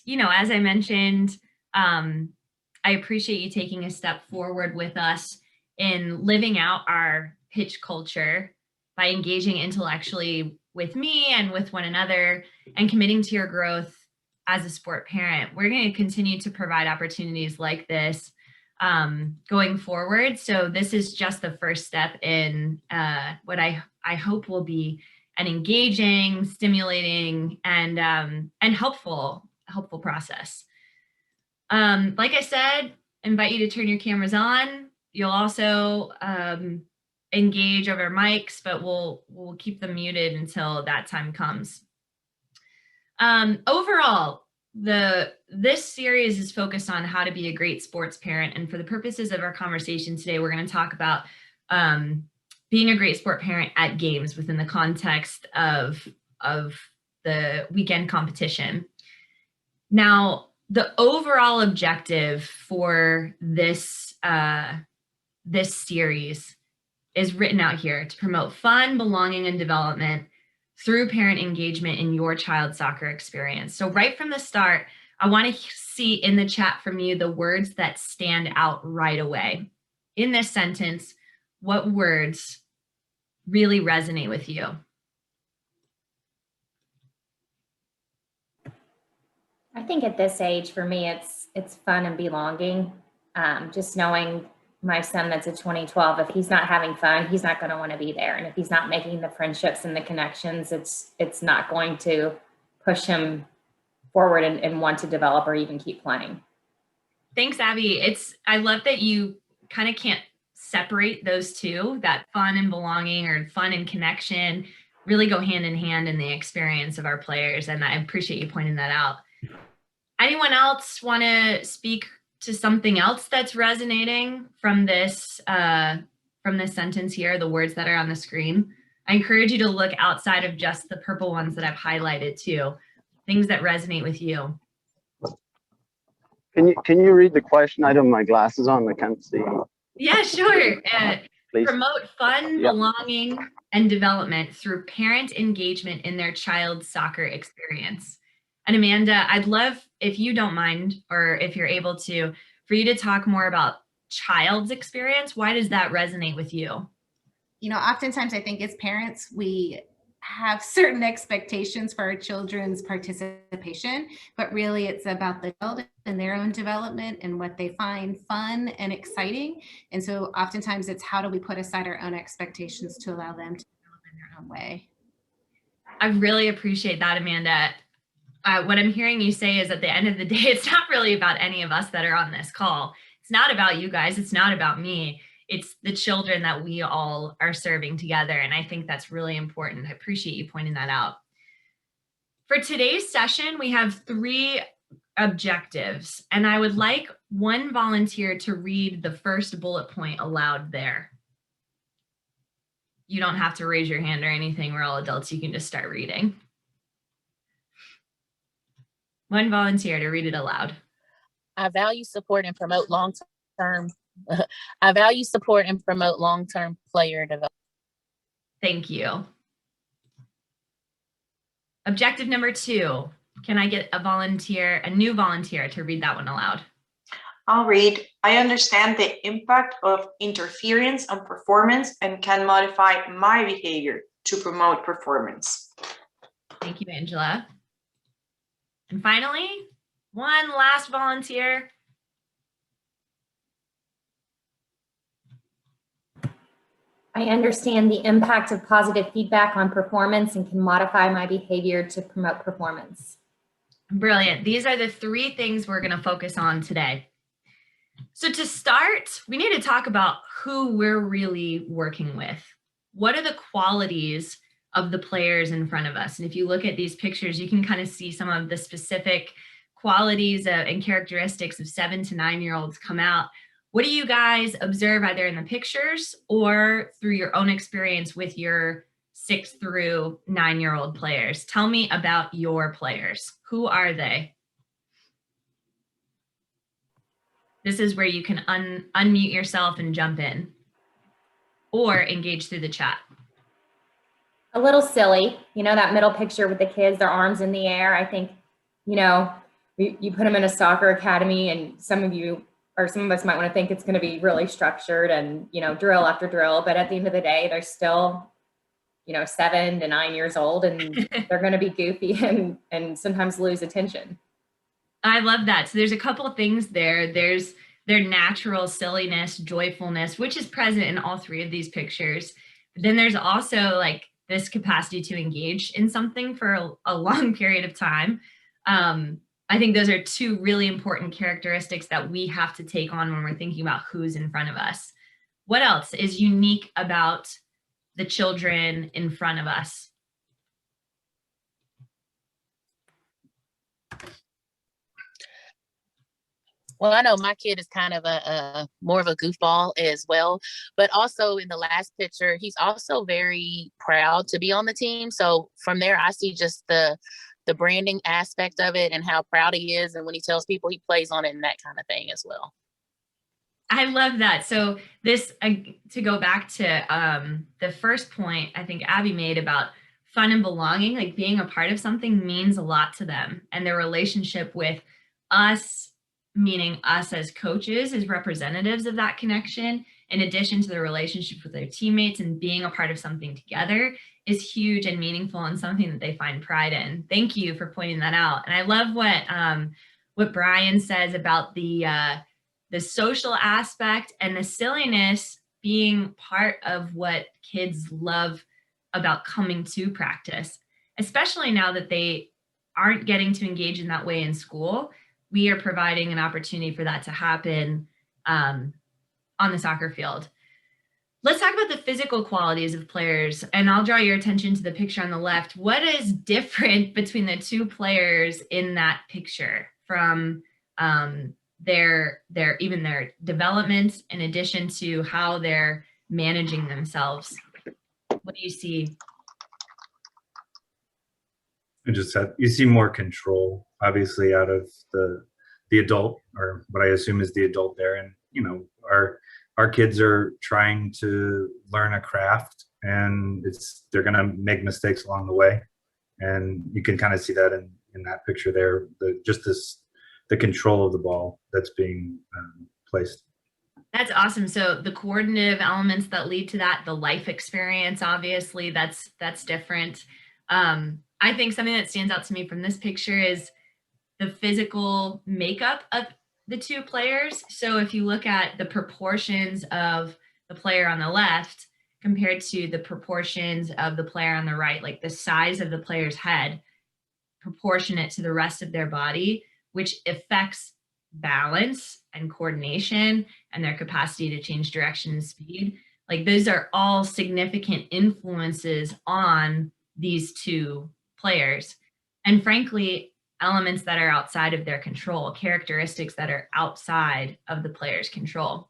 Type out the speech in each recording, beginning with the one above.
as I mentioned, I appreciate you taking a step forward with us in living out our pitch culture by engaging intellectually with me and with one another and committing to your growth as a sport parent. We're going to continue to provide opportunities like this going forward. So this is just the first step in what I hope will be an engaging, stimulating, and helpful process. Like I said, invite you to turn your cameras on. You'll also engage over mics, but we'll keep them muted until that time comes. Overall, this series is focused on how to be a great sports parent, and for the purposes of our conversation today, we're going to talk about being a great sport parent at games within the context of the weekend competition. Now, the overall objective for this series is written out here: to promote fun, belonging, and development through parent engagement in your child's soccer experience. So right from the start, I want to see in the chat from you the words that stand out right away. In this sentence, what words really resonate with you? I think at this age, for me, it's fun and belonging. Just knowing my son that's a 2012, if he's not having fun, he's not going to want to be there. And if he's not making the friendships and the connections, it's not going to push him forward and want to develop or even keep playing. Thanks, Abby. I love that you kind of can't separate those two, that fun and belonging or fun and connection really go hand in hand in the experience of our players. And I appreciate you pointing that out. Anyone else want to speak to something else that's resonating from this sentence here, the words that are on the screen? I encourage you to look outside of just the purple ones that I've highlighted too, things that resonate with you. Can you read the question? I don't have my glasses on, I can't see. Yeah, sure. Promote fun, belonging, and development through parent engagement in their child's soccer experience. And Amanda, I'd love, if you don't mind, or if you're able to, for you to talk more about child's experience. Why does that resonate with you? Oftentimes I think as parents, we have certain expectations for our children's participation, but really it's about the child and their own development and what they find fun and exciting. And so oftentimes it's how do we put aside our own expectations to allow them to develop in their own way. I really appreciate that, Amanda. What I'm hearing you say is at the end of the day, it's not really about any of us that are on this call. It's not about you guys. It's not about me. It's the children that we all are serving together. And I think that's really important. I appreciate you pointing that out. For today's session, we have 3 objectives, and I would like one volunteer to read the first bullet point aloud there. You don't have to raise your hand or anything. We're all adults. You can just start reading. One volunteer to read it aloud. I value, support, and promote long-term player development. Thank you. Objective number 2. Can I get a new volunteer to read that one aloud? I'll read. I understand the impact of interference on performance and can modify my behavior to promote performance. Thank you, Angela. And finally, one last volunteer. I understand the impact of positive feedback on performance and can modify my behavior to promote performance. Brilliant. These are the 3 things we're going to focus on today. So to start, we need to talk about who we're really working with. What are the qualities of the players in front of us? And if you look at these pictures, you can kind of see some of the specific qualities and characteristics of 7 to 9-year-olds come out. What do you guys observe either in the pictures or through your own experience with your 6 through 9-year-old players? Tell me about your players. Who are they? This is where you can unmute yourself and jump in or engage through the chat. A little silly, that middle picture with the kids, their arms in the air. I think, you put them in a soccer academy, and some of you or some of us might want to think it's going to be really structured and, you know, drill after drill. But at the end of the day, they're still, you know, 7 to 9 years old, and they're going to be goofy and sometimes lose attention. I love that. So there's a couple of things there. There's their natural silliness, joyfulness, which is present in all three of these pictures. But then there's also like this capacity to engage in something for a long period of time. I think those are two really important characteristics that we have to take on when we're thinking about who's in front of us. What else is unique about the children in front of us? Well, I know my kid is kind of a more of a goofball as well, but also in the last picture, he's also very proud to be on the team. So from there, I see just the branding aspect of it and how proud he is, and when he tells people he plays on it and that kind of thing as well. I love that. So this, to go back to the first point I think Abby made about fun and belonging, like being a part of something means a lot to them, and their relationship with us, meaning us as coaches, as representatives of that connection, in addition to the relationship with their teammates and being a part of something together, is huge and meaningful and something that they find pride in. Thank you for pointing that out. And I love what Brian says about the social aspect and the silliness being part of what kids love about coming to practice, especially now that they aren't getting to engage in that way in school. We are providing an opportunity for that to happen on the soccer field. Let's talk about the physical qualities of players, and I'll draw your attention to the picture on the left. What is different between the two players in that picture from their development, in addition to how they're managing themselves? What do you see? You see more control, obviously, out of the adult, or what I assume is the adult there. And our kids are trying to learn a craft, and they're gonna make mistakes along the way, and you can kind of see that in that picture there. The control of the ball that's being placed. That's awesome. So the coordinative elements that lead to that, the life experience, obviously, that's different. I think something that stands out to me from this picture is the physical makeup of the two players. So if you look at the proportions of the player on the left compared to the proportions of the player on the right, like the size of the player's head proportionate to the rest of their body, which affects balance and coordination and their capacity to change direction and speed. Like those are all significant influences on these two players. And frankly, elements that are outside of their control, characteristics that are outside of the player's control.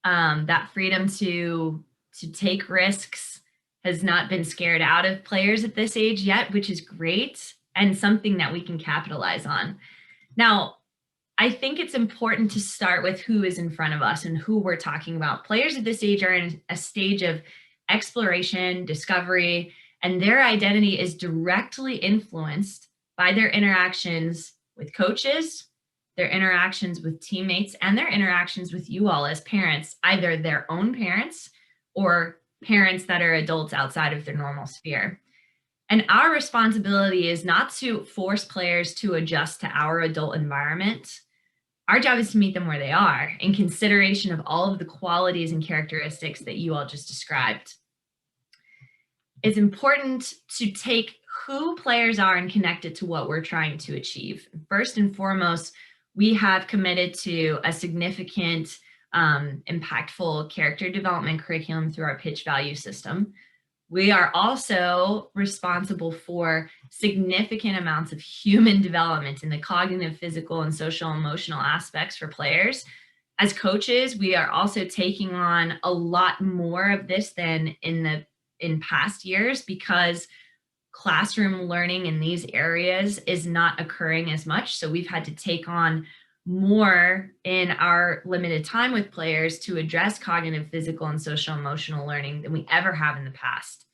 That freedom to take risks has not been scared out of players at this age yet, which is great and something that we can capitalize on. Now, I think it's important to start with who is in front of us and who we're talking about. Players at this age are in a stage of exploration, discovery, and their identity is directly influenced by their interactions with coaches, their interactions with teammates, and their interactions with you all as parents, either their own parents or parents that are adults outside of their normal sphere. And our responsibility is not to force players to adjust to our adult environment. Our job is to meet them where they are in consideration of all of the qualities and characteristics that you all just described. It's important to take who players are and connect it to what we're trying to achieve. First and foremost, we have committed to a significant, impactful character development curriculum through our pitch value system. We are also responsible for significant amounts of human development in the cognitive, physical, and social emotional aspects for players. As coaches, we are also taking on a lot more of this than in past years, because classroom learning in these areas is not occurring as much. So we've had to take on more in our limited time with players to address cognitive, physical, and social emotional learning than we ever have in the past.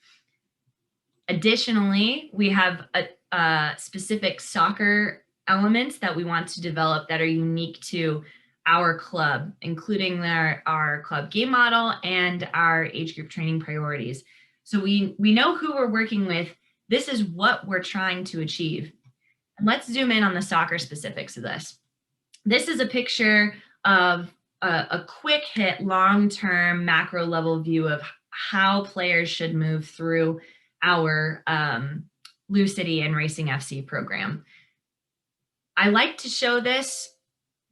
Additionally, we have a specific soccer elements that we want to develop that are unique to our club, including our club game model and our age group training priorities. So we know who we're working with. This is what we're trying to achieve. And let's zoom in on the soccer specifics of this. This is a picture of a quick hit, long-term macro level view of how players should move through our Lou City and Racing FC program. I like to show this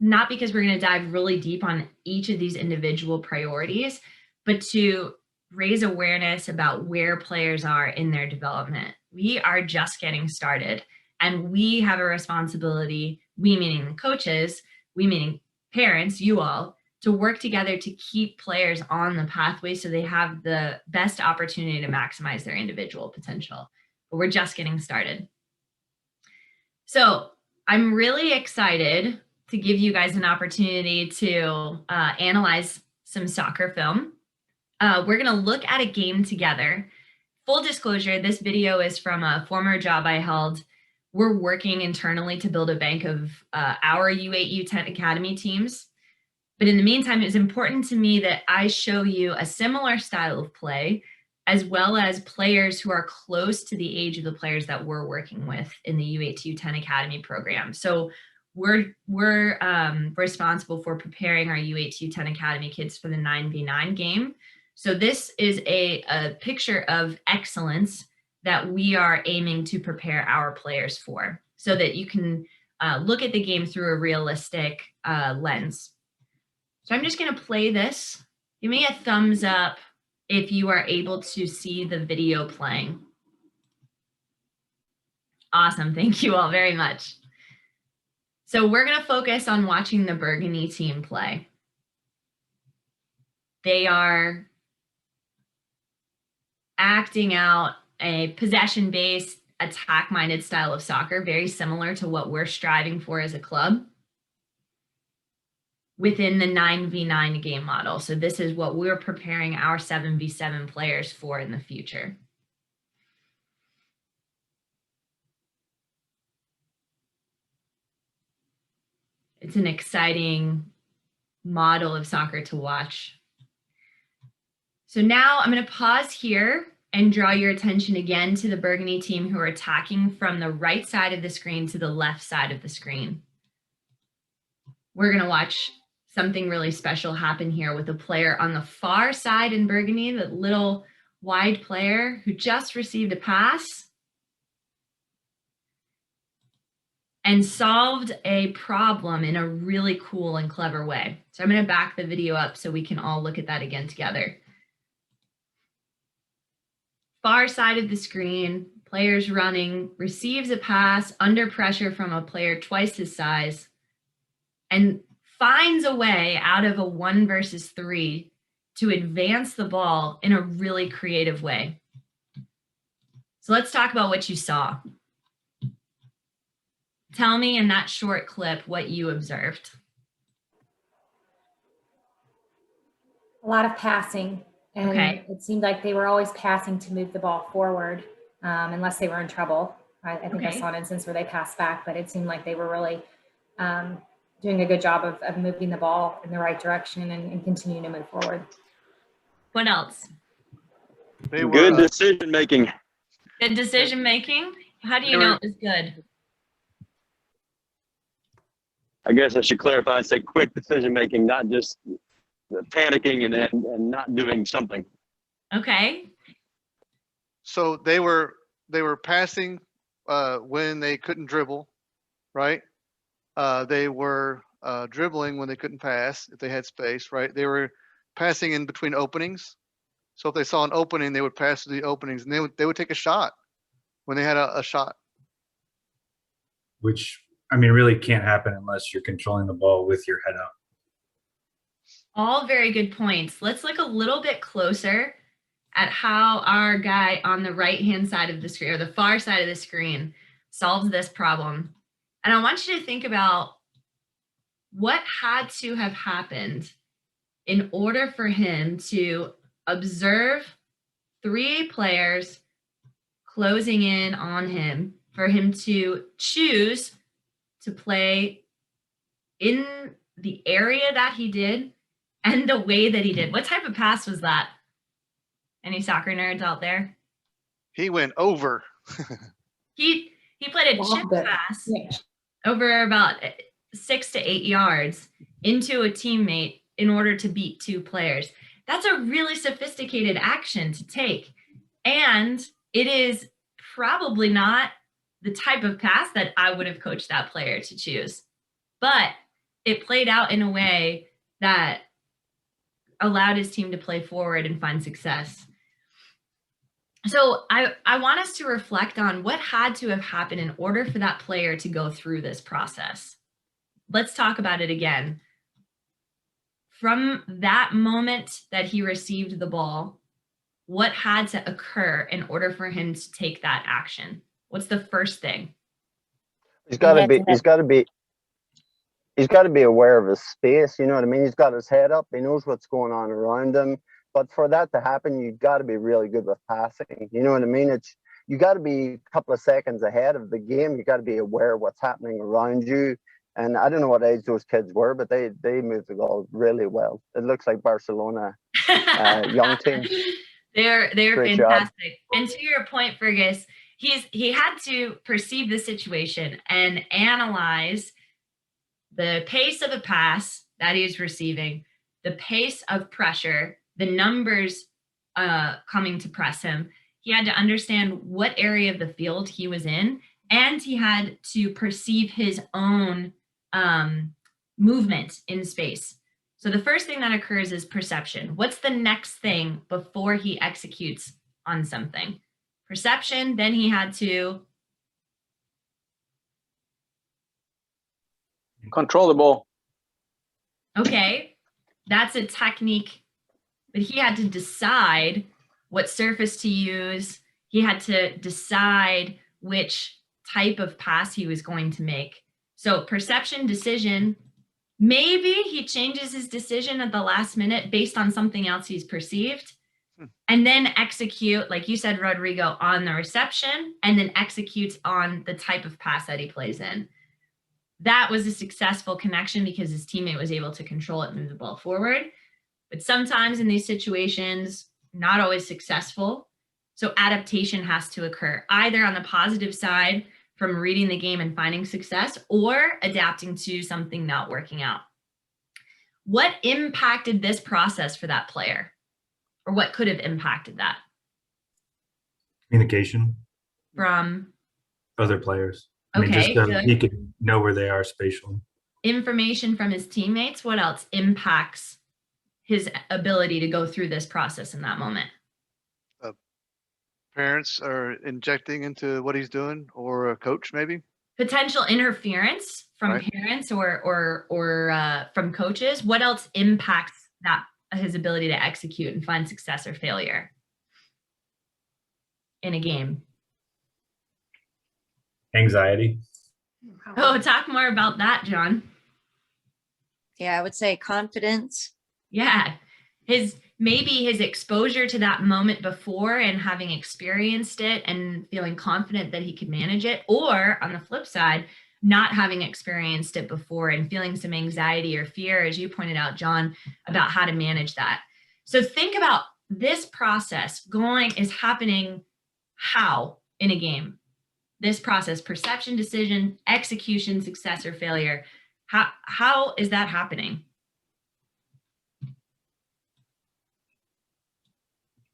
not because we're going to dive really deep on each of these individual priorities, but to raise awareness about where players are in their development. We are just getting started, and we have a responsibility, we meaning the coaches, we meaning parents, you all, to work together to keep players on the pathway so they have the best opportunity to maximize their individual potential. But we're just getting started. So I'm really excited to give you guys an opportunity to analyze some soccer film. We're going to look at a game together. Full disclosure, this video is from a former job I held. We're working internally to build a bank of our U8, U10 Academy teams. But in the meantime, it's important to me that I show you a similar style of play, as well as players who are close to the age of the players that we're working with in the U8 to U10 Academy program. So we're responsible for preparing our U8 to U10 Academy kids for the 9v9 game. So this is a picture of excellence that we are aiming to prepare our players for, so that you can look at the game through a realistic lens. So I'm just going to play this. Give me a thumbs up if you are able to see the video playing. Awesome. Thank you all very much. So we're going to focus on watching the Burgundy team play. They are acting out a possession-based, attack-minded style of soccer, very similar to what we're striving for as a club within the 9v9 game model. So this is what we're preparing our 7v7 players for in the future. It's an exciting model of soccer to watch. So now I'm going to pause here and draw your attention again to the Burgundy team who are attacking from the right side of the screen to the left side of the screen. We're going to watch something really special happen here with a player on the far side in Burgundy, the little wide player who just received a pass and solved a problem in a really cool and clever way. So I'm going to back the video up so we can all look at that again together. Far side of the screen, player's running, receives a pass under pressure from a player twice his size, and finds a way out of a 1 versus 3 to advance the ball in a really creative way. So let's talk about what you saw. Tell me in that short clip what you observed. A lot of passing. And Okay. it seemed like they were always passing to move the ball forward, unless they were in trouble. I think I Okay. saw an instance where they passed back, but it seemed like they were really doing a good job of moving the ball in the right direction and continuing to move forward. What else? They were Good decision making. Good decision making? How do you They know were- it was good? I guess I should clarify and say quick decision making, not just panicking and not doing something. Okay. so they were passing when they couldn't dribble, right? They were dribbling when they couldn't pass if they had space, right? They were passing in between openings. So if they saw an opening, they would pass to the openings, and they would take a shot when they had a shot. Which, I mean, really can't happen unless you're controlling the ball with your head up. All very good points. Let's look a little bit closer at how our guy on the right-hand side of the screen, or the far side of the screen, solves this problem. And I want you to think about what had to have happened in order for him to observe 3 players closing in on him, for him to choose to play in the area that he did and the way that he did. What type of pass was that? Any soccer nerds out there? He went over. He played a Wow, chip good. pass Yeah. over about 6 to 8 yards into a teammate in order to beat 2 players. That's a really sophisticated action to take. And it is probably not the type of pass that I would have coached that player to choose. But it played out in a way that allowed his team to play forward and find success. So I want us to reflect on what had to have happened in order for that player to go through this process. Let's talk about it again. From that moment that he received the ball, what had to occur in order for him to take that action? What's the first thing? He's got to had be. to have- He's got to be. He's got to be aware of his space. You know what I mean? He's got his head up. He knows what's going on around him. But for that to happen, you've got to be really good with passing. You know what I mean? It's you got to be a couple of seconds ahead of the game. You got to be aware of what's happening around you. And I don't know what age those kids were, but they moved the ball really well. It looks like Barcelona young team. They're Great job. fantastic. And to your point, Fergus, he had to perceive the situation and analyze the pace of a pass that he's receiving, the pace of pressure, the numbers coming to press him. He had to understand what area of the field he was in, and he had to perceive his own movement in space. So the first thing that occurs is perception. What's the next thing before he executes on something? Perception, then he had to Control the ball. okay, that's a technique, but he had to decide what surface to use. He had to decide which type of pass he was going to make. So perception, decision, maybe he changes his decision at the last minute based on something else he's perceived, and then execute, like you said, Rodrigo, on the reception, and then executes on the type of pass that he plays in. That was a successful connection because his teammate was able to control it and move the ball forward. But sometimes in these situations, not always successful. So adaptation has to occur either on the positive side from reading the game and finding success, or adapting to something not working out. What impacted this process for that player? Or what could have impacted that Communication, from other players. I mean, Okay, just good. he could know where they are spatially. information from his teammates? What else impacts his ability to go through this process in that moment? Parents are injecting into what he's doing, or a coach maybe. Potential interference from Right. parents or from coaches. What else impacts that his ability to execute and find success or failure in a game? Anxiety. Oh, talk more about that, John. Yeah, I would say confidence. Yeah. Maybe his exposure to that moment before and having experienced it and feeling confident that he could manage it, or on the flip side, not having experienced it before and feeling some anxiety or fear, as you pointed out, John, about how to manage that. So think about this process is happening how in a game? This process, perception, decision, execution, success, or failure. How is that happening?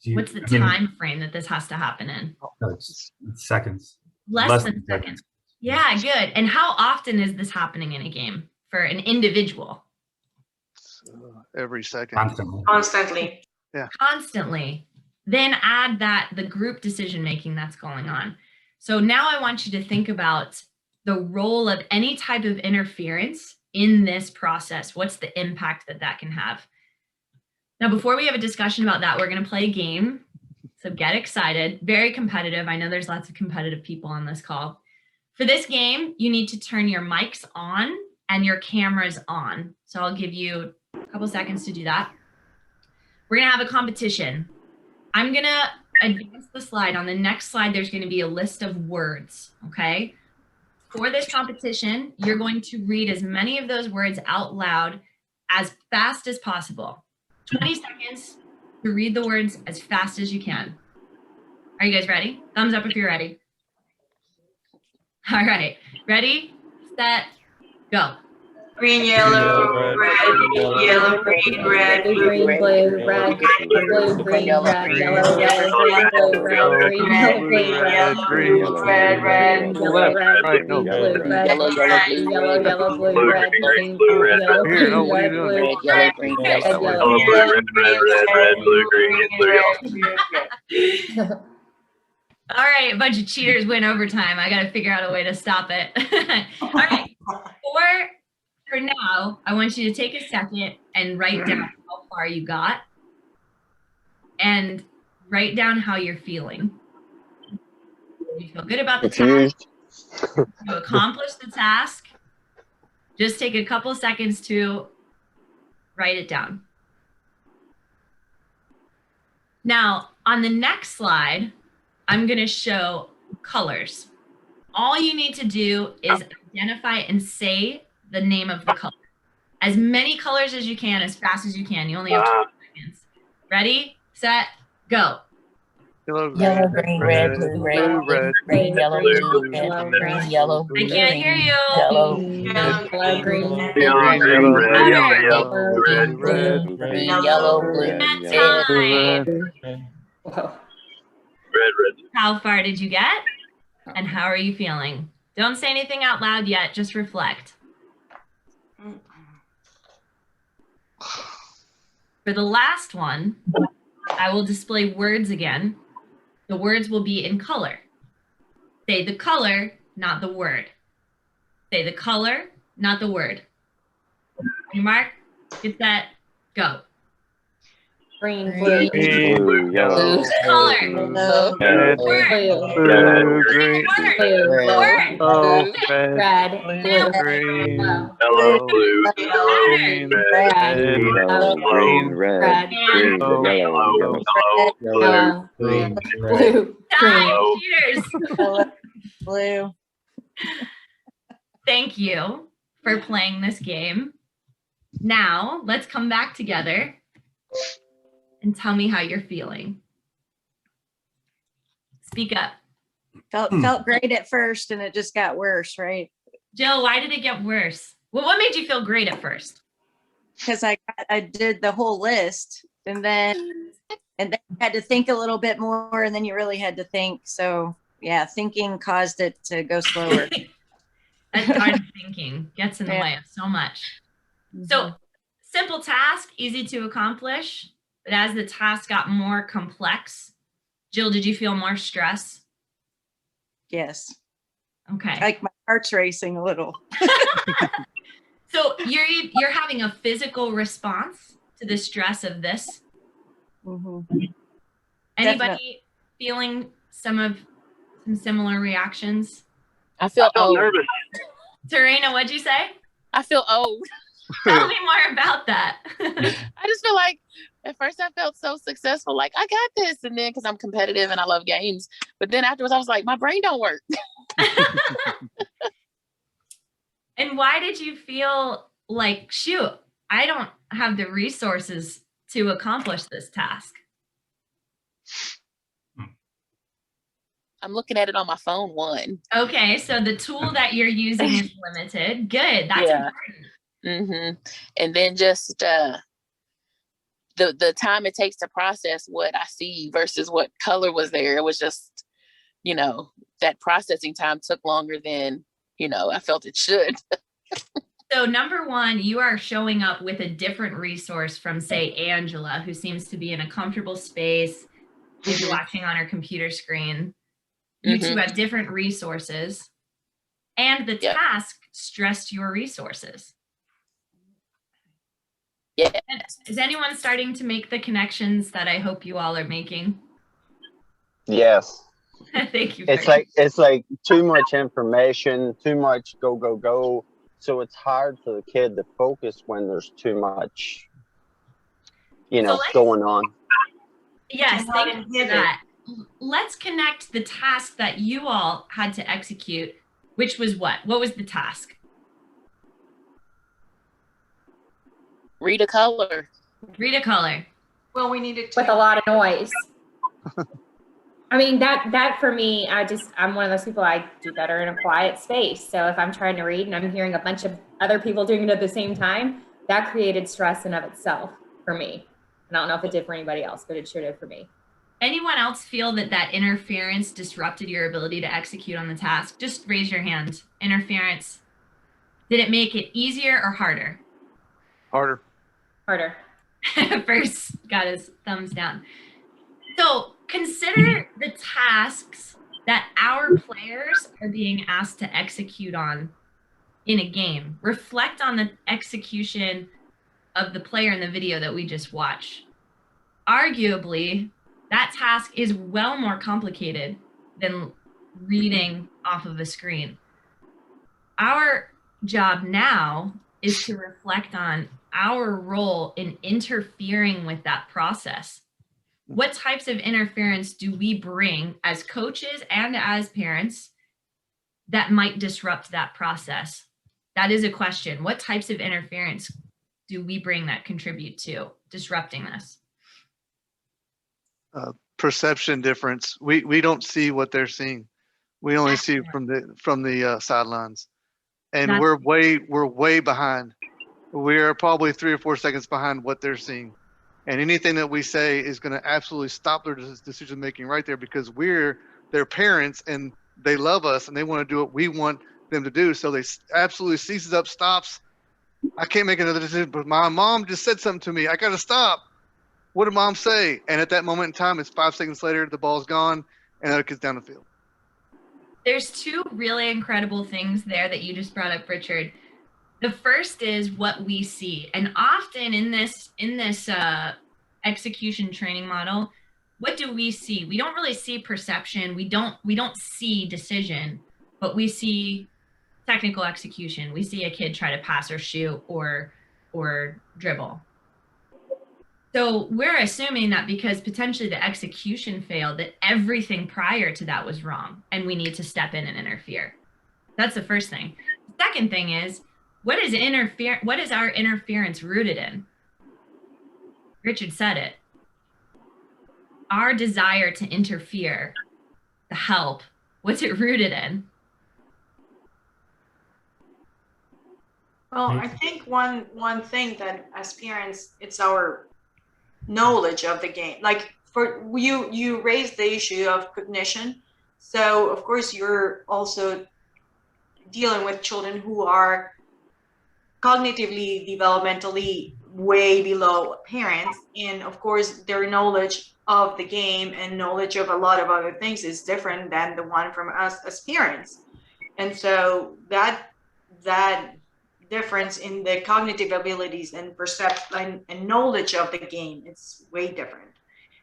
What's the time frame that this has to happen in? It's seconds. Less than seconds. Yeah, good. And how often is this happening in a game for an individual? Every second. Constantly. Constantly. Constantly. Then add the group decision making that's going on. So now I want you to think about the role of any type of interference in this process. What's the impact that can have? Now, before we have a discussion about that, we're going to play a game. So get excited. Very competitive. I know there's lots of competitive people on this call. For this game, you need to turn your mics on and your cameras on. So I'll give you a couple seconds to do that. We're going to have a competition. I'm going to advance the slide. On the next slide, there's going to be a list of words, okay? for this competition, you're going to read as many of those words out loud as fast as possible. 20 seconds to read the words as fast as you can. Are you guys ready? Thumbs up if you're ready. All right, ready, set, go. Green, yellow, red, yellow, green, red, blue, Green, blue, red, blue, green, red, yellow, yellow, green, blue, red, green, yellow, blue, red, green, red, red, yellow, left, red, right, green, no. blue, red, Yellow, yellow, blue, red, green, yellow, Here, no, green, what are you red, doing? blue, Red, yellow, green, red, yellow. yellow. All right, a bunch of cheaters win overtime. I got to figure out a way to stop it. All right, for now, I want you to take a second and write down how far you got and write down how you're feeling. You feel good about the task? Confused. You accomplish the task? Just take a couple seconds to write it down. Now, on the next slide, I'm going to show colors. All you need to do is identify and say the name of the color. As many colors as you can, as fast as you can. You only have 20 seconds. Ready, set, go. Yellow, green, red, blue, red, green, yellow, blue, red, green, yellow, I can't hear you. yellow, Yellow, green, red, green, yellow, blue, That's red. time. Whoa. How far did you get? And how are you feeling? Don't say anything out loud yet, just reflect. For the last one, I will display words again. The words will be in color. Say the color, not the word. Say the color, not the word. On your mark, get set, go. Green, blue, Blue, yellow, Color, Red, word, blue, green, blue, word, oh, red, red, blue, green, yellow, yellow, green, red, green, red, red, green, yellow, yellow, green, blue, time, green. cheers. Blue. Thank you for playing this game. Now, let's come back together and tell me how you're feeling. Speak up. Felt great at first and it just got worse, right? Jill, why did it get worse? Well, what made you feel great at first? Because I did the whole list and then I had to think a little bit more and then you really had to think. So yeah, thinking caused it to go slower. That hard thinking gets in the way of so much. So simple task, easy to accomplish. But as the task got more complex, Jill, did you feel more stress? Yes. Okay. Like my heart's racing a little. So you're having a physical response to the stress of this. Anybody Definitely. feeling some similar reactions? I feel old. nervous. Serena, what'd you say? I feel old. Tell me more about that. I just feel like at first I felt so successful, like I got this, and then because I'm competitive and I love games, but then afterwards I was like, my brain don't work. And why did you feel like, shoot, I don't have the resources to accomplish this task? I'm looking at it on my phone. One. Okay, so the tool that you're using is limited. Good, that's important. And then just the time it takes to process what I see versus what color was there. It was just, that processing time took longer than, I felt it should. So number one, you are showing up with a different resource from, say, Angela, who seems to be in a comfortable space, maybe watching on her computer screen. You two have different resources, and the task stressed your resources. Yeah. And is anyone starting to make the connections that I hope you all are making? Yes. Thank you. It's like too much information, too much go. So it's hard for the kid to focus when there's too much, going on. Yes, thank you for that. Let's connect the task that you all had to execute which was what? What was the task? Read a color. Read a color. Well, we needed to. With a lot of noise. I mean, that for me, I'm one of those people, I do better in a quiet space. So if I'm trying to read and I'm hearing a bunch of other people doing it at the same time, that created stress in of itself for me. And I don't know if it did for anybody else, but it sure did for me. Anyone else feel that interference disrupted your ability to execute on the task? Just raise your hand. Interference. Did it make it easier or harder? Harder. Harder. First got his thumbs down. So consider the tasks that our players are being asked to execute on in a game. Reflect on the execution of the player in the video that we just watched. Arguably, that task is well more complicated than reading off of a screen. Our job now is to reflect on our role in interfering with that process. What types of interference do we bring as coaches and as parents that might disrupt that process? That is a question. What types of interference do we bring that contribute to disrupting this? Perception difference. We don't see what they're seeing. We only see from the sidelines, and we're way behind. We are probably 3 or 4 seconds behind what they're seeing, and anything that we say is going to absolutely stop their decision making right there, because we're their parents and they love us and they want to do what we want them to do. So they absolutely seizes up, stops. I can't make another decision, but my mom just said something to me. I got to stop. What did mom say? And at that moment in time, it's 5 seconds later, the ball's gone and that kid's down the field. There's two really incredible things there that you just brought up, Richard. The first is what we see. And often in this execution training model, what do we see? We don't really see perception. We don't see decision, but we see technical execution. We see a kid try to pass or shoot or dribble. So we're assuming that because potentially the execution failed, that everything prior to that was wrong and we need to step in and interfere. That's the first thing. The second thing is, what is our interference rooted in? Richard said it. Our desire to interfere, to help, what's it rooted in? Well, I think one thing that as parents, it's our knowledge of the game. Like for you raised the issue of cognition. So of course you're also dealing with children who are cognitively, developmentally way below parents. And of course their knowledge of the game and knowledge of a lot of other things is different than the one from us as parents. And so that difference in the cognitive abilities and perception and knowledge of the game, it's way different.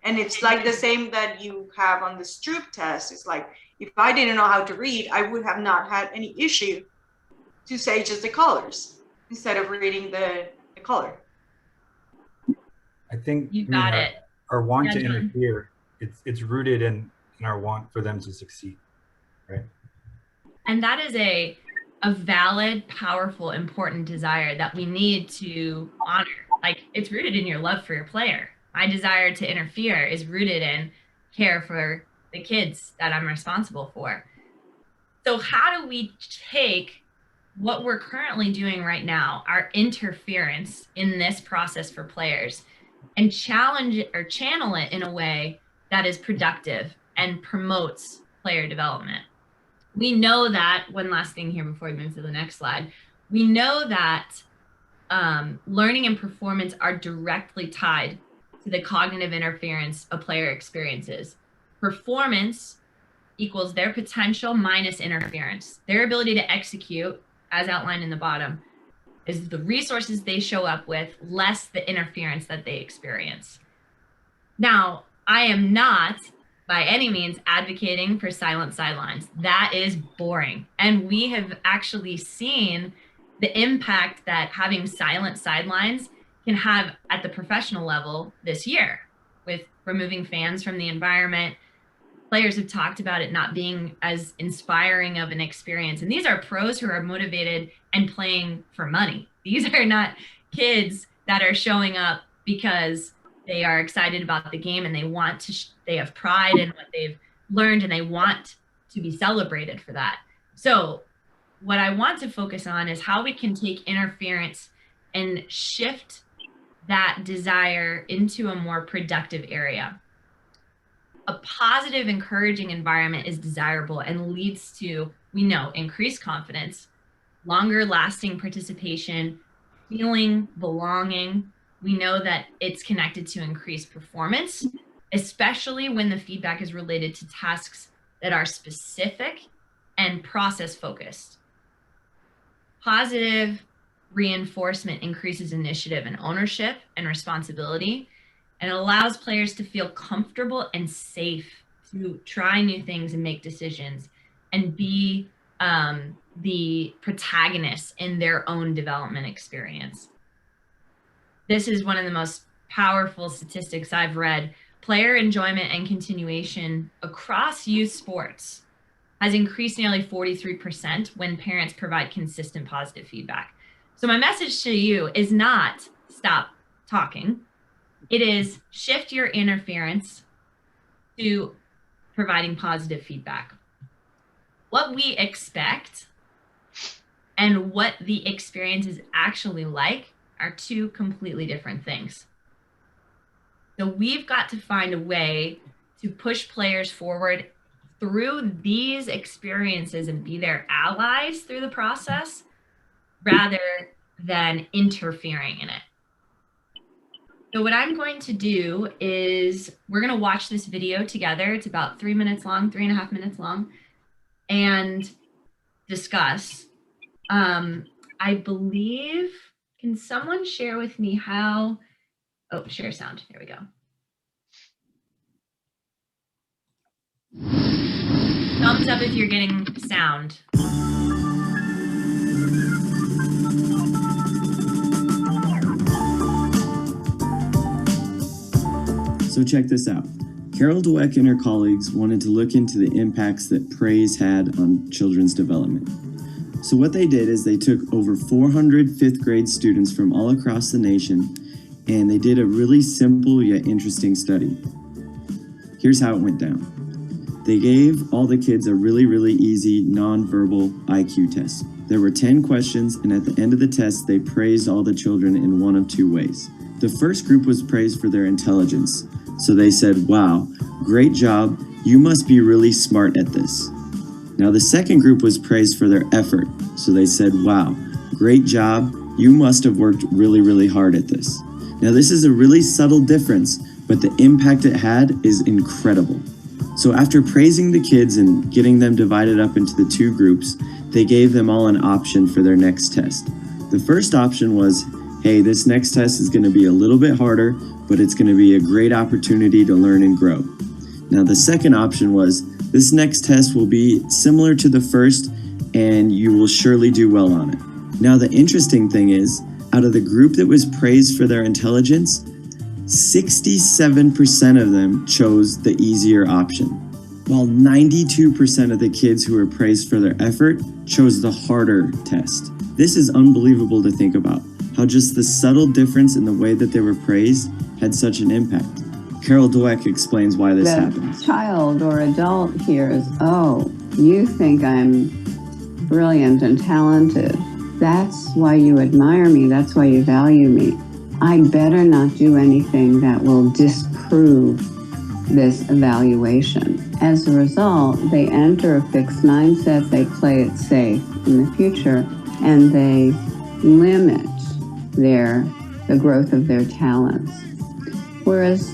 And it's like the same that you have on the Stroop test. It's like, if I didn't know how to read, I would have not had any issue to say just the colors instead of reading the color. I think You got it. Our want Yeah, to John. interfere, it's rooted in our want for them to succeed, right? And that is a valid, powerful, important desire that we need to honor. Like, it's rooted in your love for your player. My desire to interfere is rooted in care for the kids that I'm responsible for. So how do we take what we're currently doing right now, our interference in this process for players, and challenge it or channel it in a way that is productive and promotes player development? We know that, one last thing here before we move to the next slide, we know that learning and performance are directly tied to the cognitive interference a player experiences. Performance equals their potential minus interference. Their ability to execute, as outlined in the bottom, is the resources they show up with less the interference that they experience. Now, I am not by any means advocating for silent sidelines. That is boring. And we have actually seen the impact that having silent sidelines can have at the professional level this year, with removing fans from the environment, players have talked about it not being as inspiring of an experience. And these are pros who are motivated and playing for money. These are not kids that are showing up because they are excited about the game and they want to, they have pride in what they've learned and they want to be celebrated for that. So what I want to focus on is how we can take interference and shift that desire into a more productive area. A positive, encouraging environment is desirable and leads to, we know, increased confidence, longer lasting participation, feeling belonging. We know that it's connected to increased performance, especially when the feedback is related to tasks that are specific and process focused. Positive reinforcement increases initiative and ownership and responsibility, and allows players to feel comfortable and safe to try new things and make decisions and be the protagonists in their own development experience. This is one of the most powerful statistics I've read. Player enjoyment and continuation across youth sports has increased nearly 43% when parents provide consistent positive feedback. So my message to you is not stop talking. It is shift your interference to providing positive feedback. What we expect and what the experience is actually like are two completely different things. So we've got to find a way to push players forward through these experiences and be their allies through the process rather than interfering in it. So what I'm going to do is we're going to watch this video together. It's about 3 minutes long, 3.5 minutes long, and discuss. I believe, can someone share with me how, oh, share sound, there we go. Thumbs up if you're getting sound. So check this out. Carol Dweck and her colleagues wanted to look into the impacts that praise had on children's development. So what they did is they took over 400 fifth grade students from all across the nation, and they did a really simple yet interesting study. Here's how it went down. They gave all the kids a really easy nonverbal IQ test. There were 10 questions, and at the end of the test, they praised all the children in one of two ways. The first group was praised for their intelligence. So they said, wow, great job, you must be really smart at this. Now the second group was praised for their effort. So they said, wow, great job, you must have worked really hard at this. Now this is a really subtle difference, but the impact it had is incredible. So after praising the kids and getting them divided up into the two groups, they gave them all an option for their next test. The first option was, hey, this next test is going to be a little bit harder, but it's going to be a great opportunity to learn and grow. Now the second option was, this next test will be similar to the first and you will surely do well on it. Now the interesting thing is, out of the group that was praised for their intelligence, 67% of them chose the easier option, while 92% of the kids who were praised for their effort chose the harder test. This is unbelievable to think about, how just the subtle difference in the way that they were praised had such an impact. Carol Dweck explains why this happens. The child or adult hears, oh, you think I'm brilliant and talented. That's why you admire me. That's why you value me. I better not do anything that will disprove this evaluation. As a result, they enter a fixed mindset, they play it safe in the future, and they limit the growth of their talents. Whereas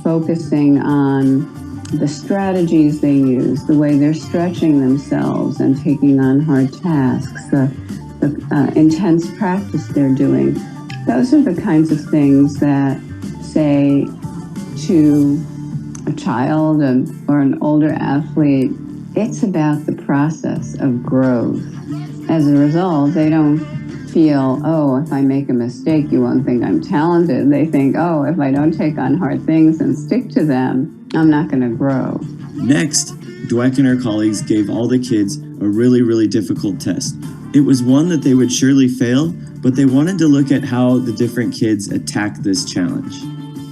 focusing on the strategies they use, the way they're stretching themselves and taking on hard tasks, the intense practice they're doing, those are the kinds of things that say to a child or an older athlete, it's about the process of growth. As a result, they don't feel, oh, if I make a mistake, you won't think I'm talented. They think, oh, if I don't take on hard things and stick to them, I'm not going to grow. Next, Dweck and her colleagues gave all the kids a really, really difficult test. It was one that they would surely fail, but they wanted to look at how the different kids attacked this challenge.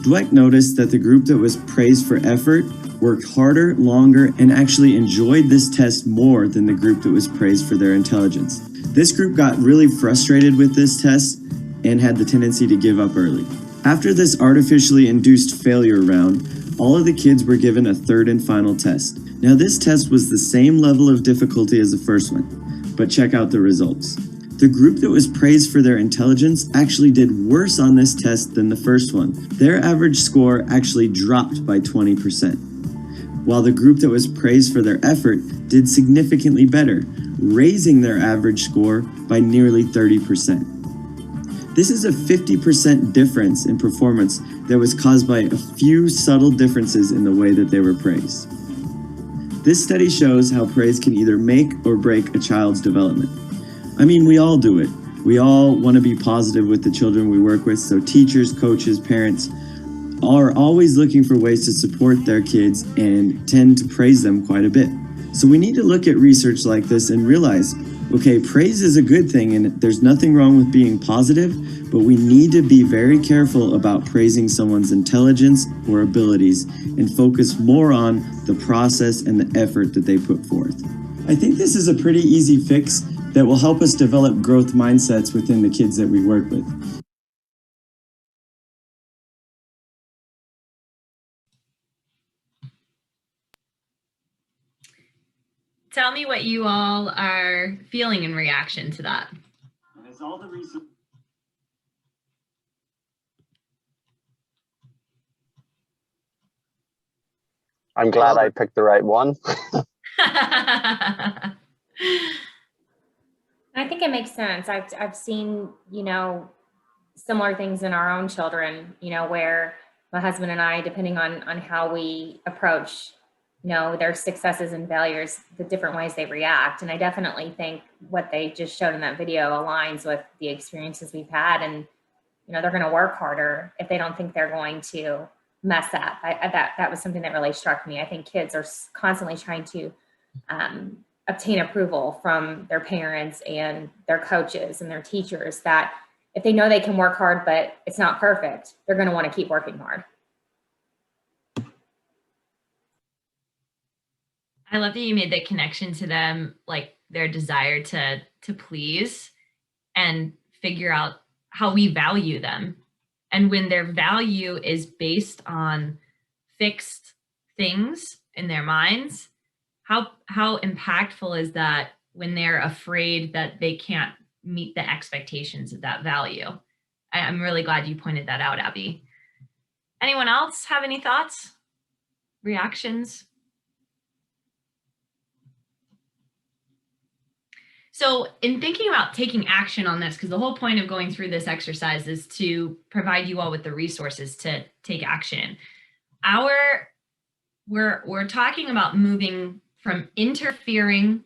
Dweck noticed that the group that was praised for effort worked harder, longer, and actually enjoyed this test more than the group that was praised for their intelligence. This group got really frustrated with this test and had the tendency to give up early. After this artificially induced failure round, all of the kids were given a third and final test. Now this test was the same level of difficulty as the first one, but check out the results. The group that was praised for their intelligence actually did worse on this test than the first one. Their average score actually dropped by 20%, while the group that was praised for their effort did significantly better, raising their average score by nearly 30%. This is a 50% difference in performance that was caused by a few subtle differences in the way that they were praised. This study shows how praise can either make or break a child's development. I mean, we all do it. We all want to be positive with the children we work with, so teachers, coaches, parents are always looking for ways to support their kids and tend to praise them quite a bit. So we need to look at research like this and realize, okay, praise is a good thing and there's nothing wrong with being positive, but we need to be very careful about praising someone's intelligence or abilities and focus more on the process and the effort that they put forth. I think this is a pretty easy fix that will help us develop growth mindsets within the kids that we work with. Tell me what you all are feeling in reaction to that. As all the research I'm glad I picked the right one. I think it makes sense. I've seen, similar things in our own children, where my husband and I, depending on how we approach, their successes and failures, the different ways they react. And I definitely think what they just showed in that video aligns with the experiences we've had. And, they're going to work harder if they don't think they're going to mess up. That was something that really struck me. I think kids are constantly trying to obtain approval from their parents and their coaches and their teachers, that if they know they can work hard, but it's not perfect, they're going to want to keep working hard. I love that you made the connection to them, like their desire to please and figure out how we value them. And when their value is based on fixed things in their minds, how impactful is that when they're afraid that they can't meet the expectations of that value? I'm really glad you pointed that out, Abby. Anyone else have any thoughts, reactions? So in thinking about taking action on this, because the whole point of going through this exercise is to provide you all with the resources to take action. We're talking about moving from interfering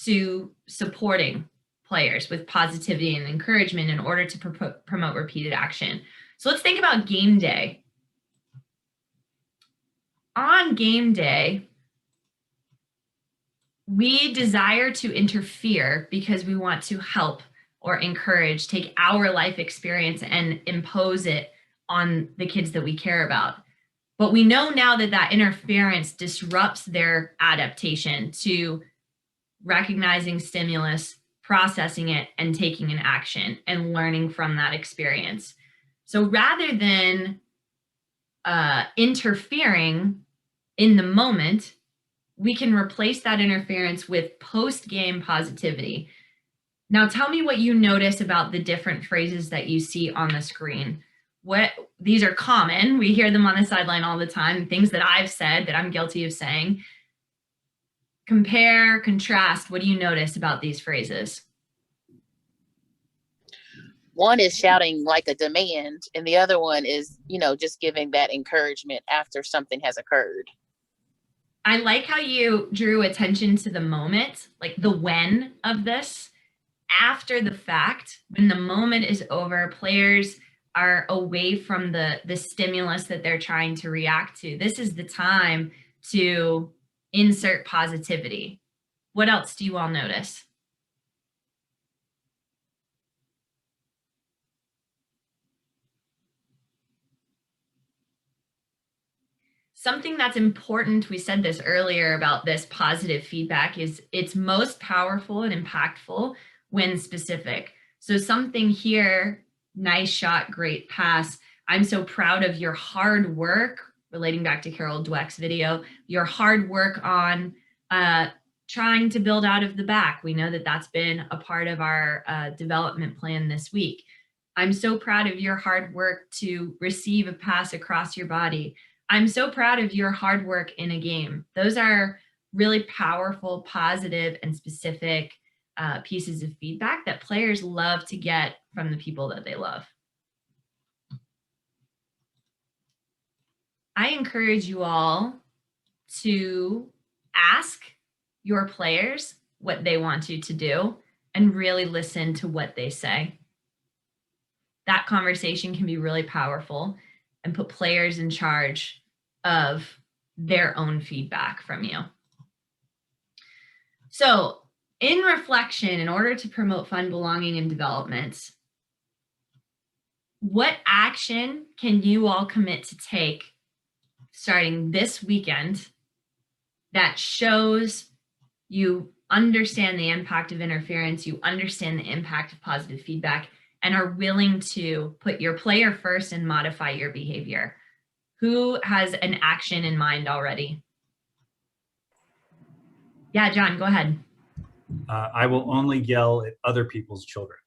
to supporting players with positivity and encouragement in order to promote repeated action. So let's think about game day. On game day, we desire to interfere because we want to help or encourage, take our life experience and impose it on the kids that we care about. But we know now that that interference disrupts their adaptation to recognizing stimulus, processing it, and taking an action and learning from that experience. So rather than interfering in the moment, we can replace that interference with post-game positivity. Now tell me what you notice about the different phrases that you see on the screen. These are common. We hear them on the sideline all the time, things that I've said that I'm guilty of saying. Compare, contrast, what do you notice about these phrases? One is shouting like a demand, and the other one is, just giving that encouragement after something has occurred. I like how you drew attention to the moment, like the when of this, after the fact, when the moment is over, players are away from the stimulus that they're trying to react to. This is the time to insert positivity. What else do you all notice? Something that's important, we said this earlier about this positive feedback, is it's most powerful and impactful when specific. So something here, nice shot, great pass. I'm so proud of your hard work, relating back to Carol Dweck's video, your hard work on trying to build out of the back. We know that that's been a part of our development plan this week. I'm so proud of your hard work to receive a pass across your body. I'm so proud of your hard work in a game. Those are really powerful, positive, and specific pieces of feedback that players love to get from the people that they love. I encourage you all to ask your players what they want you to do and really listen to what they say. That conversation can be really powerful and put players in charge of their own feedback from you. So, in reflection, in order to promote fun, belonging, and development, what action can you all commit to take starting this weekend that shows you understand the impact of interference, you understand the impact of positive feedback, and are willing to put your player first and modify your behavior? Who has an action in mind already? Yeah, John, go ahead. I will only yell at other people's children.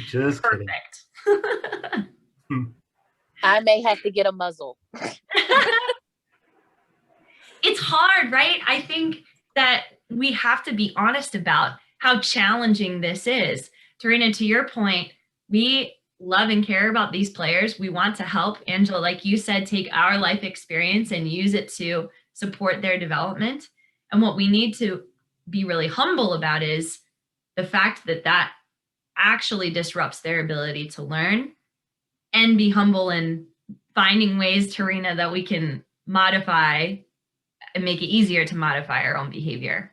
Just kidding. Perfect. I may have to get a muzzle. It's hard, right? I think that we have to be honest about how challenging this is. Tarina, to your point, we love and care about these players. We want to help. Angela, like you said, take our life experience and use it to support their development. And what we need to be really humble about is the fact that that actually disrupts their ability to learn, and be humble in finding ways, Tarina, that we can modify and make it easier to modify our own behavior.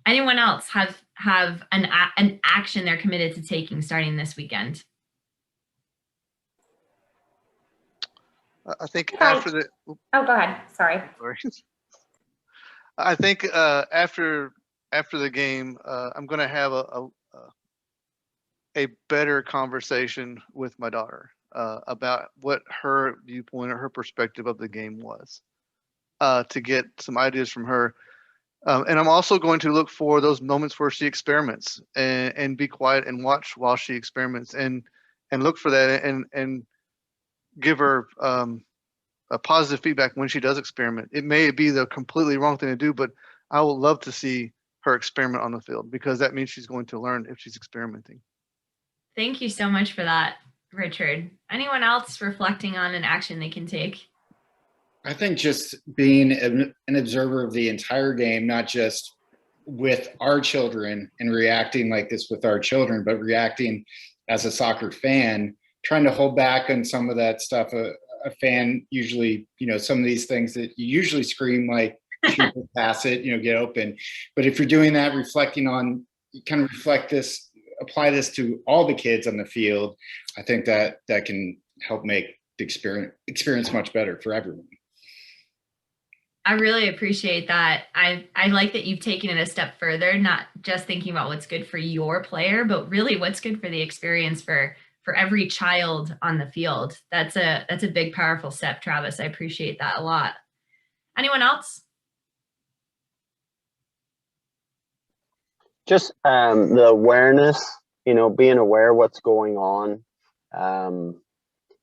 Anyone else have an action they're committed to taking starting this weekend? I think Okay. after the, Oh, go ahead. Sorry. sorry. I think after the game, I'm going to have a better conversation with my daughter about what her viewpoint or her perspective of the game was, to get some ideas from her. And I'm also going to look for those moments where she experiments and be quiet and watch while she experiments and look for that and give her a positive feedback when she does experiment. It may be the completely wrong thing to do, but I would love to see her experiment on the field, because that means she's going to learn if she's experimenting. Thank you so much for that, Richard. Anyone else reflecting on an action they can take? I think just being an observer of the entire game, not just with our children and reacting like this with our children, but reacting as a soccer fan, trying to hold back on some of that stuff. A fan usually, some of these things that you usually scream like, shoot it, pass it, get open. But if you're doing that, reflecting on, kind of reflect this, apply this to all the kids on the field, I think that can help make the experience much better for everyone. I really appreciate that. I like that you've taken it a step further, not just thinking about what's good for your player, but really what's good for the experience for every child on the field. That's a big, powerful step, Travis. I appreciate that a lot. Anyone else? Just the awareness, being aware what's going on.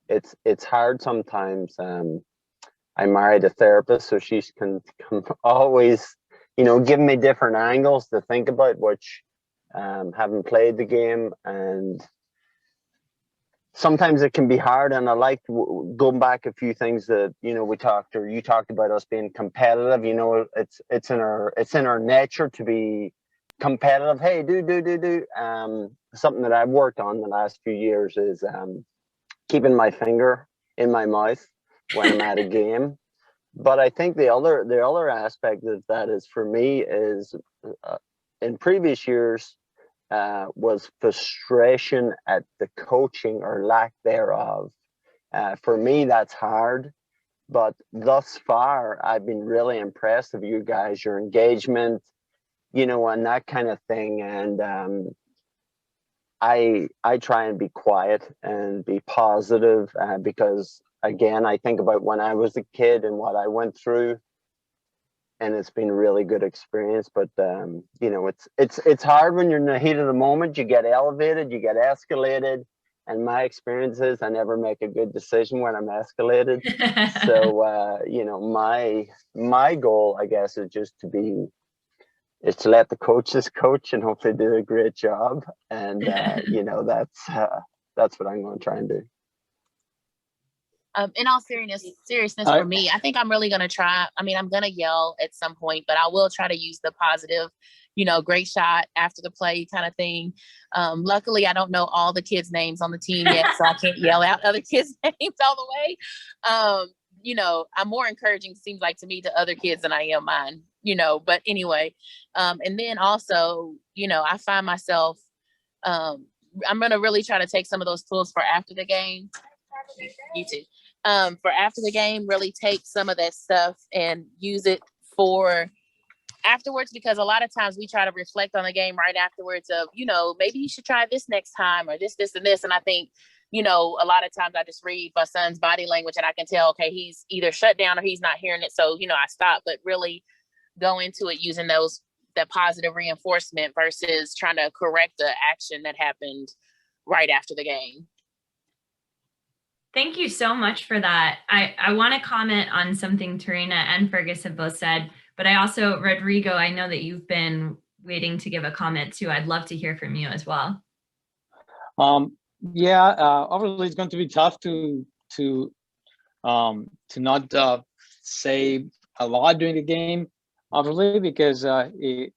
It's hard sometimes. I married a therapist, so she can always, give me different angles to think about, which having played the game and sometimes it can be hard. And I like going back a few things that, you know, we talked, or you talked about us being competitive. You know, it's in our nature to be competitive. Hey, do. Something that I've worked on the last few years is keeping my finger in my mouth when I'm at a game. But I think the other aspect of that is, for me, is in previous years was frustration at the coaching or lack thereof. For me, that's hard. But thus far, I've been really impressed with you guys, your engagement, you know, and that kind of thing. And I try and be quiet and be positive because, again, I think about when I was a kid and what I went through, and it's been a really good experience. But you know, it's hard when you're in the heat of the moment. You get elevated, you get escalated, and my experience is I never make a good decision when I'm escalated. So you know, my goal, I guess, is just to let the coaches coach and hopefully do a great job. And you know, that's what I'm going to try and do. In all seriousness for me, I think I'm really going to try. I mean, I'm going to yell at some point, but I will try to use the positive, you know, great shot after the play kind of thing. Luckily, I don't know all the kids' names on the team yet, so I can't yell out other kids' names all the way. You know, I'm more encouraging, seems like to me, to other kids than I am mine, you know, but anyway. And then also, you know, I find myself, I'm going to really try to take some of those tools for after the game. You too. For after the game, really take some of that stuff and use it for afterwards, because a lot of times we try to reflect on the game right afterwards of, you know, maybe you should try this next time, or this, and this. And I think, you know, a lot of times I just read my son's body language and I can tell, okay, he's either shut down or he's not hearing it. So, you know, I stop, but really go into it using that positive reinforcement versus trying to correct the action that happened right after the game. Thank you so much for that. I want to comment on something Tarina and Fergus have both said, but I also, Rodrigo, I know that you've been waiting to give a comment too. I'd love to hear from you as well. Yeah, obviously it's going to be tough to not say a lot during the game, obviously, because having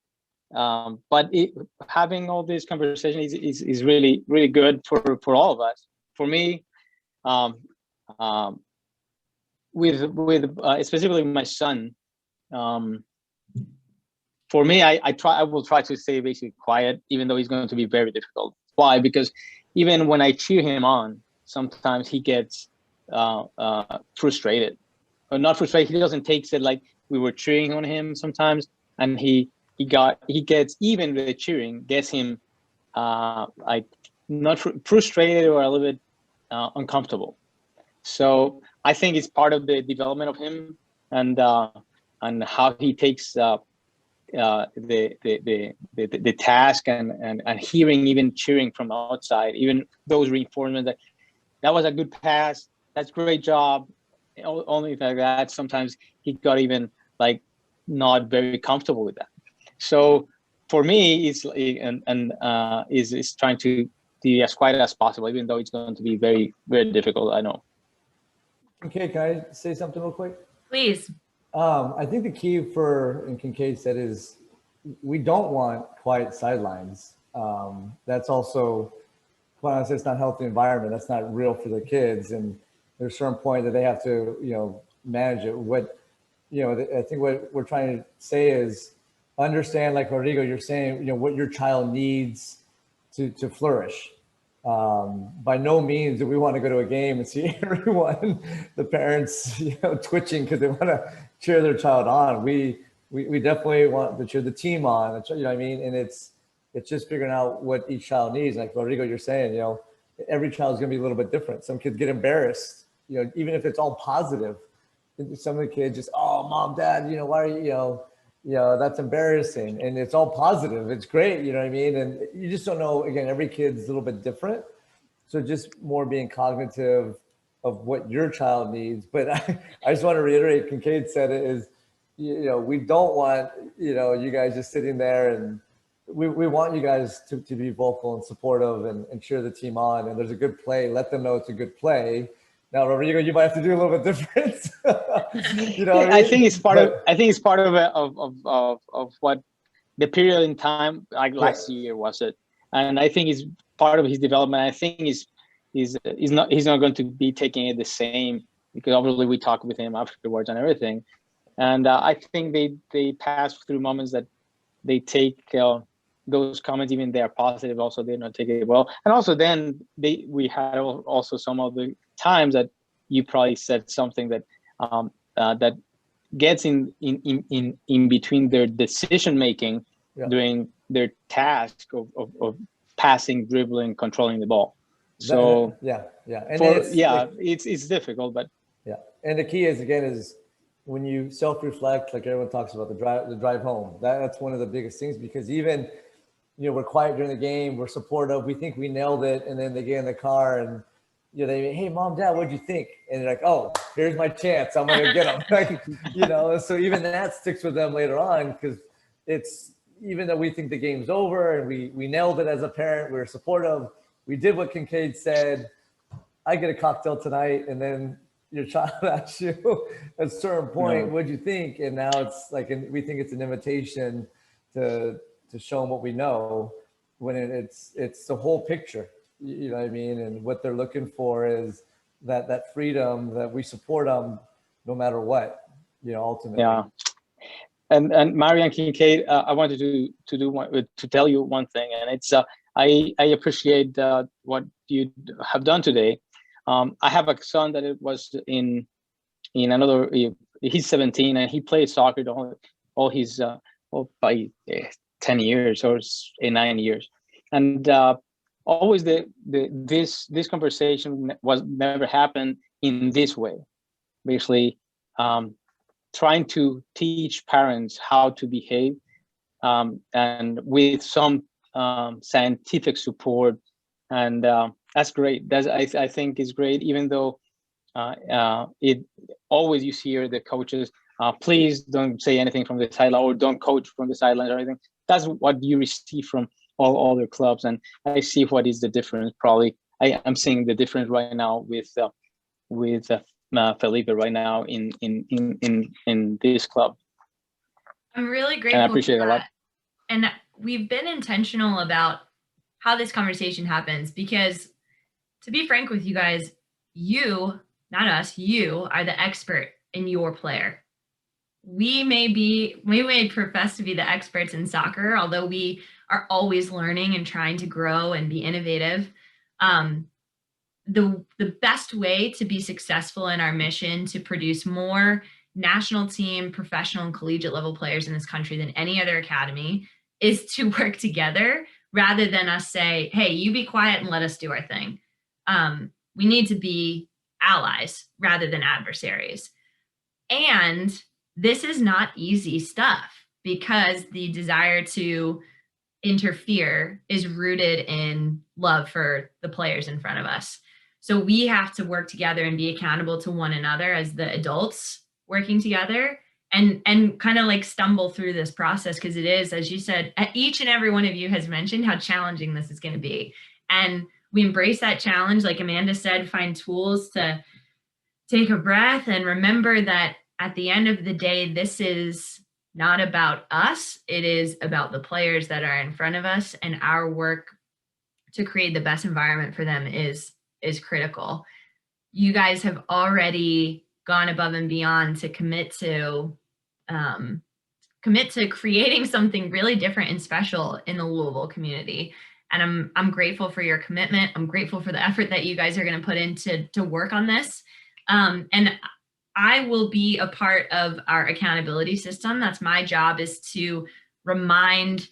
all this conversation is really, really good for all of us. For me, with specifically my son, for me, I will try to stay basically quiet, even though it's going to be very difficult. Why? Because even when I cheer him on, sometimes he gets frustrated, or not frustrated. He doesn't take it like we were cheering on him sometimes, and he gets, even with the cheering, gets him like not frustrated or a little bit uncomfortable. So I think it's part of the development of him and how he takes the task and hearing, even cheering from outside, even those reinforcements that was a good pass, that's great job, only like that. Sometimes he got even like not very comfortable with that. So for me, it's is trying to be as quiet as possible, even though it's going to be very, very difficult, I know. Okay, can I say something real quick? Please. I think the key and Kincaid said, is we don't want quiet sidelines. That's also, quite honestly, it's not a healthy environment. That's not real for the kids. And there's a certain point that they have to, you know, manage it. I think what we're trying to say is understand, like Rodrigo, you're saying, you know, what your child needs to flourish. By no means do we want to go to a game and see everyone, the parents, you know, twitching because they want to cheer their child on. We definitely want to cheer the team on. You know what I mean? And it's just figuring out what each child needs. Like Rodrigo, you're saying, you know, every child is going to be a little bit different. Some kids get embarrassed, you know, even if it's all positive. Some of the kids just, oh, mom, dad, you know, why are you, you know, that's embarrassing. And it's all positive. It's great. You know what I mean? And you just don't know, again, every kid's a little bit different. So just more being cognitive of what your child needs. But I just want to reiterate, Kincaid said it, is, you know, we don't want, you know, you guys just sitting there we want you guys to be vocal and supportive and cheer the team on. And there's a good play, let them know it's a good play. Now, Rodrigo, you might have to do a little bit different. You know, I think it's part of. I think it's part of what the period in time, like last year, was it, and I think it's part of his development. I think he's not going to be taking it the same, because obviously we talked with him afterwards and everything, and I think they pass through moments that they take those comments, even they are positive, also they not take it well, and also then we had also some of the times that you probably said something that that gets in between their decision making during their task of passing, dribbling, controlling the ball. So and it's difficult, but and the key is when you self-reflect, like everyone talks about the drive home. That's one of the biggest things, because even we're quiet during the game, we're supportive, we think we nailed it, and then they get in the car and they, hey, mom, dad, what'd you think? And they're like, oh, here's my chance, I'm gonna get them. Like, so even that sticks with them later on, because it's, even though we think the game's over and we nailed it as a parent, we were supportive, we did what Kincaid said, I get a cocktail tonight, and then your child asks you at a certain point, what'd you think? And now it's like, we think it's an invitation to show them what we know, when it's the whole picture. You know what I mean? And what they're looking for is that freedom, that we support them no matter what, ultimately. Yeah. And Marianne Kincaid, I wanted to tell you one thing, and it's I appreciate what you have done today. I have a son that it was in another. He's 17 and he plays soccer all his by 10 years or 9 years, and always this conversation was never happened in this way. Basically, trying to teach parents how to behave, and with some scientific support, and that's great. I think is great, even though it always you hear the coaches, please don't say anything from the sideline, or don't coach from the sidelines or anything. That's what you receive from all other clubs, and I see what is the difference. Probably I'm seeing the difference right now with Felipe right now in this club. I'm really grateful. And I appreciate it a lot. And we've been intentional about how this conversation happens, because to be frank with you guys, you, not us, you are the expert in your player. We may profess to be the experts in soccer, although we are always learning and trying to grow and be innovative. The best way to be successful in our mission to produce more national team, professional and collegiate level players in this country than any other academy is to work together, rather than us say, hey, you be quiet and let us do our thing. We need to be allies rather than adversaries. And this is not easy stuff, because the desire to interfere is rooted in love for the players in front of us. So we have to work together and be accountable to one another as the adults working together, and kind of like stumble through this process, because it is, as you said, each and every one of you has mentioned how challenging this is going to be. And we embrace that challenge. Like Amanda said, find tools to take a breath and remember that at the end of the day, this is not about us. It is about the players that are in front of us, and our work to create the best environment for them is critical. You guys have already gone above and beyond to commit to creating something really different and special in the Louisville community. And I'm grateful for your commitment. I'm grateful for the effort that you guys are going to put in to work on this. And I will be a part of our accountability system. That's my job, is to remind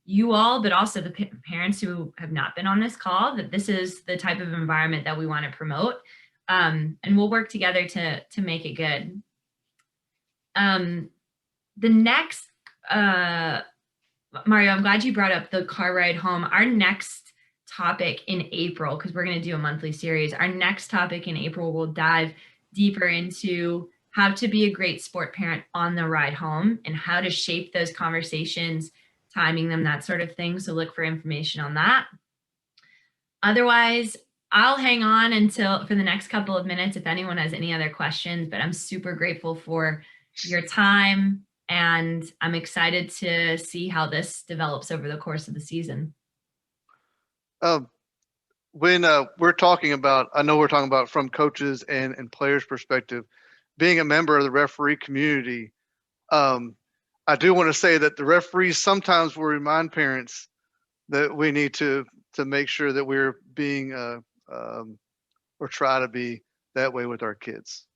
you all, but also the parents who have not been on this call, that this is the type of environment that we want to promote. And we'll work together to make it good. The next, Mario, I'm glad you brought up the car ride home. Our next topic in April, because we're going to do a monthly series, our next topic in April will dive deeper into how to be a great sport parent on the ride home, and how to shape those conversations timing them, that sort of thing. So look for information on that. Otherwise, I'll hang on until for the next couple of minutes if anyone has any other questions, but I'm super grateful for your time and I'm excited to see how this develops over the course of the season. When we're talking about, I know we're talking about from coaches and players' perspective, being a member of the referee community, I do want to say that the referees sometimes will remind parents that we need to make sure that we're being or try to be that way with our kids.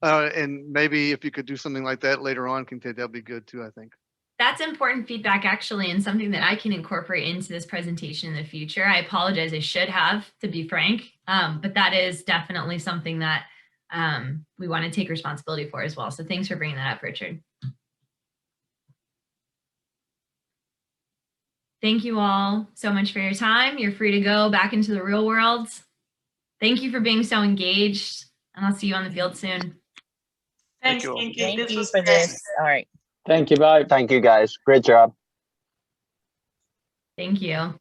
And maybe if you could do something like that later on, Kincaid, that'd be good too, I think. That's important feedback, actually, and something that I can incorporate into this presentation in the future. I apologize, I should have, to be frank, but that is definitely something that we want to take responsibility for as well. So thanks for bringing that up, Richard. Thank you all so much for your time. You're free to go back into the real world. Thank you for being so engaged, and I'll see you on the field soon. Thanks, you all. Kinky. Thank This you was for great. this. All right. Thank you. Bye. Thank you guys. Great job. Thank you.